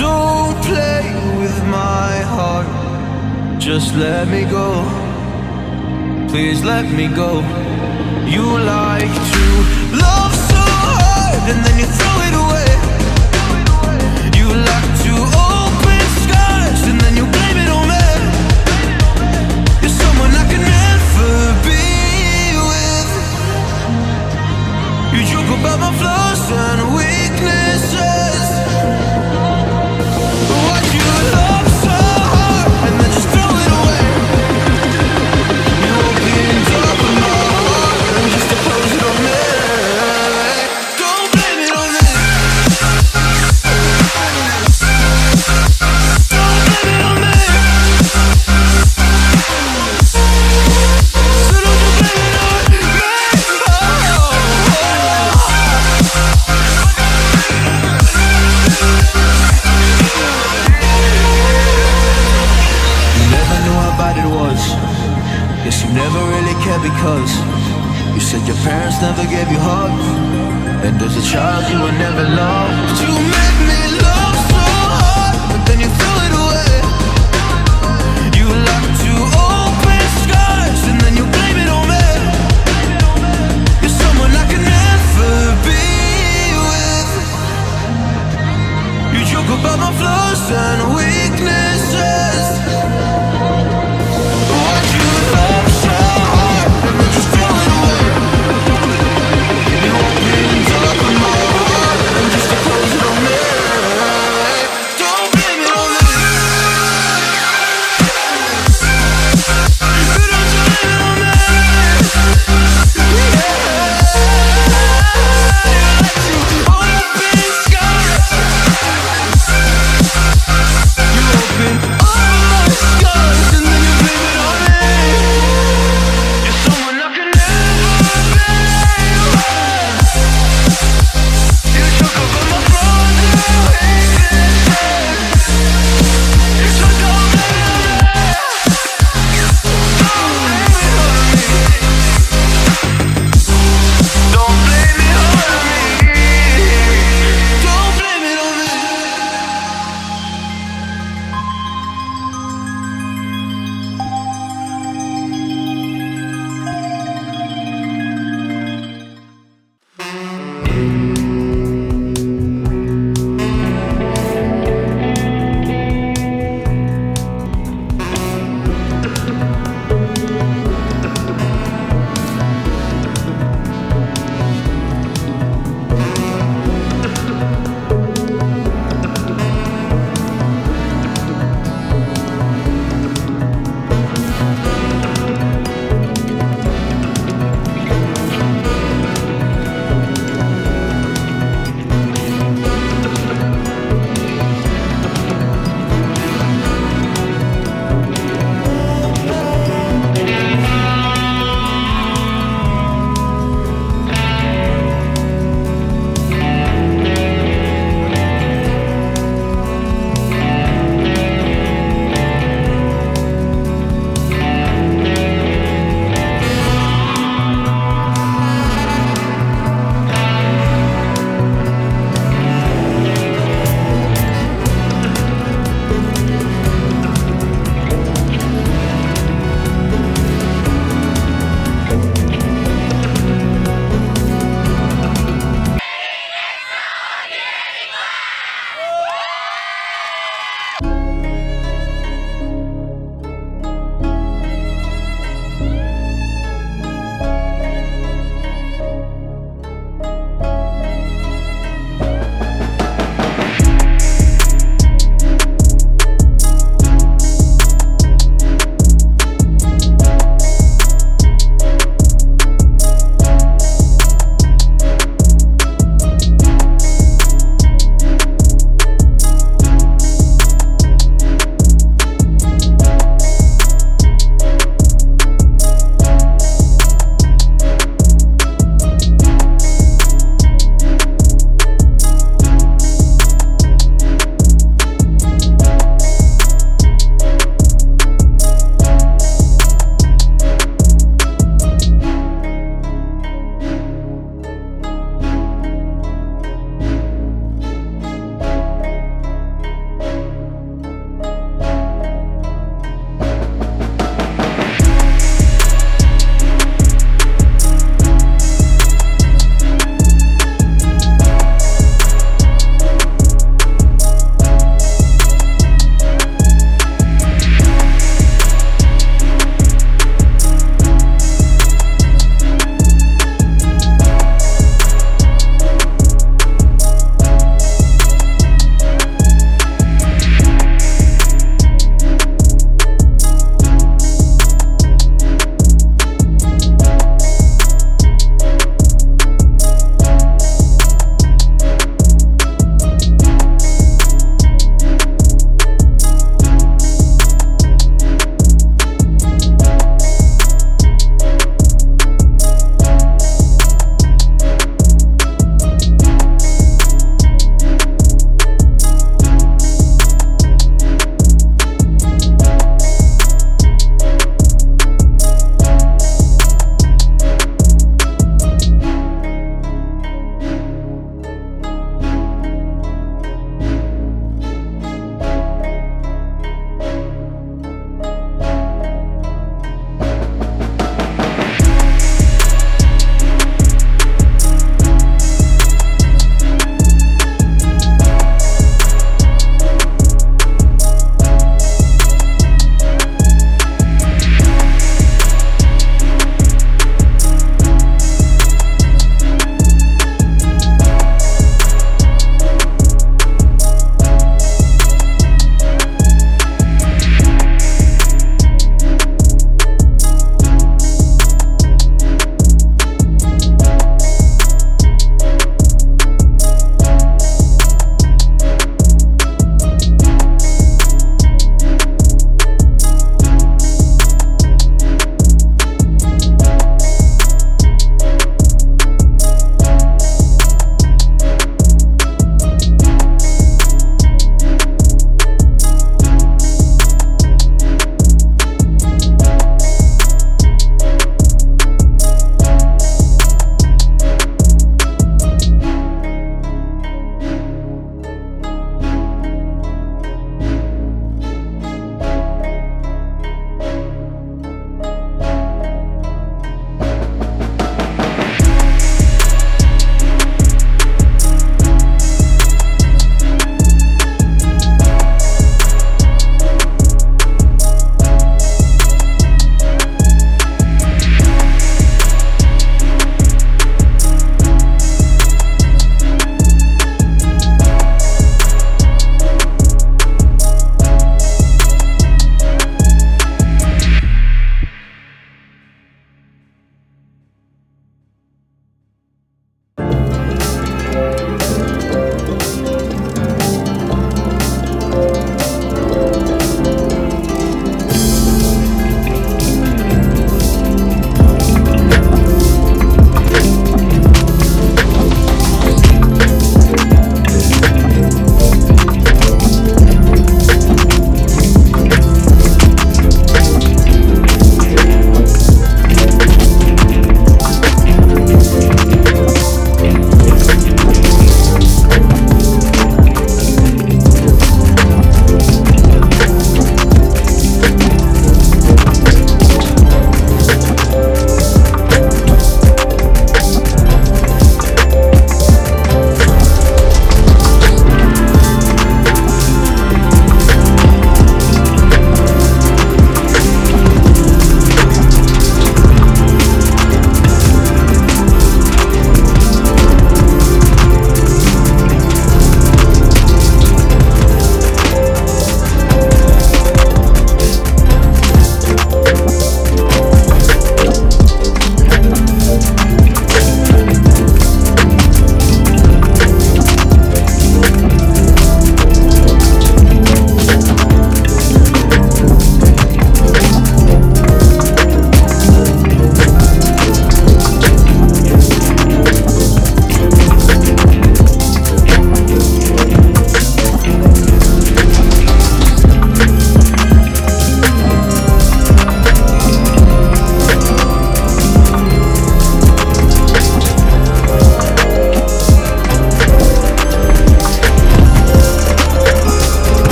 Don't play with my heart, just let me go. Please let me go. You like to love so hard and then you throw it away. You like to open skies and then you blame it on me. You're someone I can never be with. You joke about my flaws and weaknesses. Why'd you love so hard and then just throw it away? You opened up my heart and just to close it on me. Don't blame it on me. Don't blame it on me. So don't you blame it on me. You never knew how bad it was. Guess you never really cared because you said your parents never gave you hugs, and as a child you were never loved. You made me love so hard, but then you threw it away. You like to open skies and then you blame it on me. You're someone I can never be with. You joke about my flaws and weaknesses.